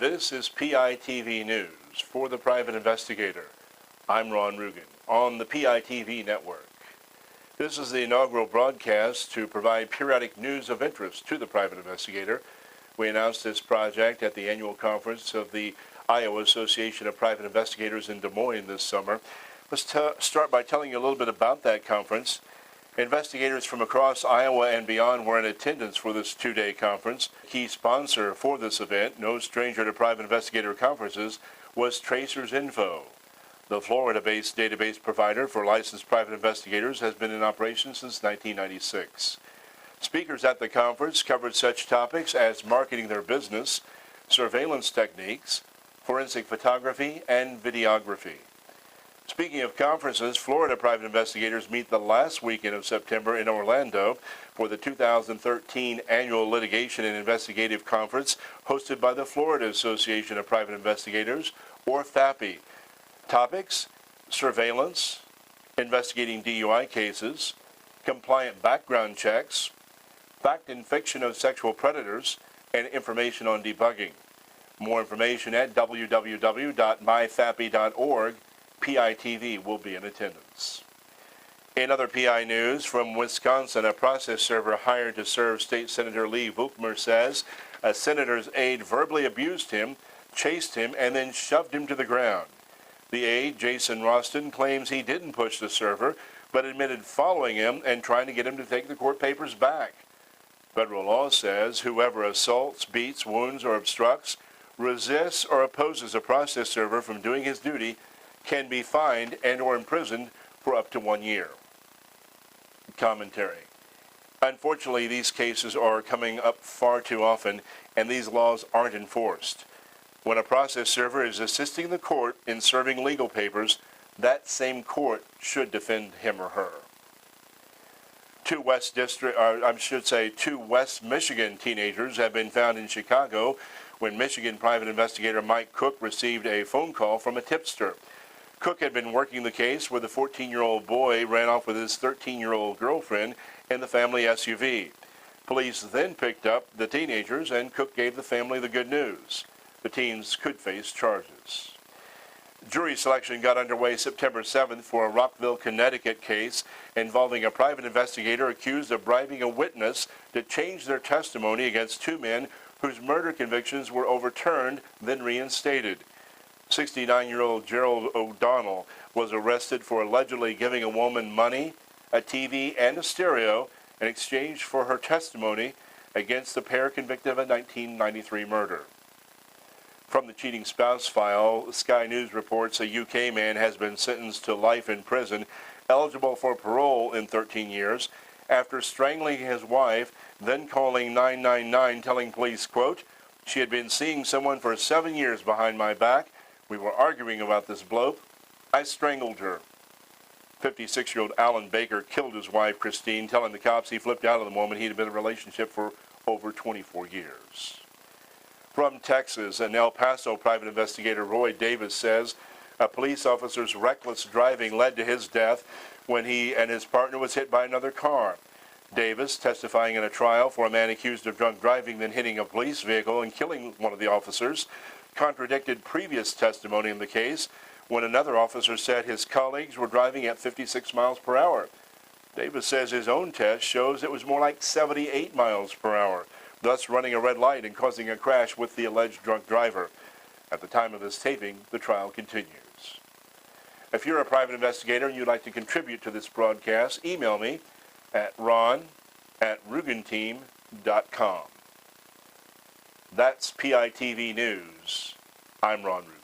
This is PITV News for the Private Investigator. I'm Ron Rugen on the PITV network. This is the inaugural broadcast to provide periodic news of interest to the private investigator. We announced this project at the annual conference of the Iowa Association of Private Investigators in Des Moines this summer. Let's start by telling you a little bit about that conference. Investigators from across Iowa and beyond were in attendance for this two-day conference. Key sponsor for this event, no stranger to private investigator conferences, was Tracers Info. The Florida-based database provider for licensed private investigators has been in operation since 1996. Speakers at the conference covered such topics as marketing their business, surveillance techniques, forensic photography, and videography. Speaking of conferences, Florida private investigators meet the last weekend of September in Orlando for the 2013 Annual Litigation and Investigative Conference hosted by the Florida Association of Private Investigators, or FAPI. Topics: surveillance, investigating DUI cases, compliant background checks, fact and fiction of sexual predators, and information on debugging. More information at www.myfapi.org. PITV will be in attendance. In other PI news, from Wisconsin, a process server hired to serve State Senator Lee Vukmir says a senator's aide verbally abused him, chased him, and then shoved him to the ground. The aide, Jason Roston, claims he didn't push the server, but admitted following him and trying to get him to take the court papers back. Federal law says whoever assaults, beats, wounds, or obstructs, resists, or opposes a process server from doing his duty can be fined and or imprisoned for up to 1 year. Commentary. Unfortunately, these cases are coming up far too often, and these laws aren't enforced. When a process server is assisting the court in serving legal papers, that same court should defend him or her. Two West Michigan teenagers have been found in Chicago when Michigan private investigator Mike Cook received a phone call from a tipster. Cook had been working the case where the 14-year-old boy ran off with his 13-year-old girlfriend in the family SUV. Police then picked up the teenagers, and Cook gave the family the good news. The teens could face charges. Jury selection got underway September 7th for a Rockville, Connecticut case involving a private investigator accused of bribing a witness to change their testimony against two men whose murder convictions were overturned, then reinstated. 69-year-old Gerald O'Donnell was arrested for allegedly giving a woman money, a TV, and a stereo in exchange for her testimony against the pair convicted of a 1993 murder. From the cheating spouse file, Sky News reports a UK man has been sentenced to life in prison, eligible for parole in 13 years, after strangling his wife, then calling 999 telling police, quote, "She had been seeing someone for 7 years behind my back. We were arguing about this bloke. I strangled her." 56-year-old Alan Baker killed his wife, Christine, telling the cops he flipped out on the woman. He had been in a relationship for over 24 years. From Texas, an El Paso private investigator Roy Davis says a police officer's reckless driving led to his death when he and his partner was hit by another car. Davis, testifying in a trial for a man accused of drunk driving then hitting a police vehicle and killing one of the officers, contradicted previous testimony in the case when another officer said his colleagues were driving at 56 miles per hour. Davis says his own test shows it was more like 78 miles per hour, thus running a red light and causing a crash with the alleged drunk driver. At the time of this taping, the trial continues. If you're a private investigator and you'd like to contribute to this broadcast, email me at ron@rugenteam.com. That's PITV News. I'm Ron Rugen.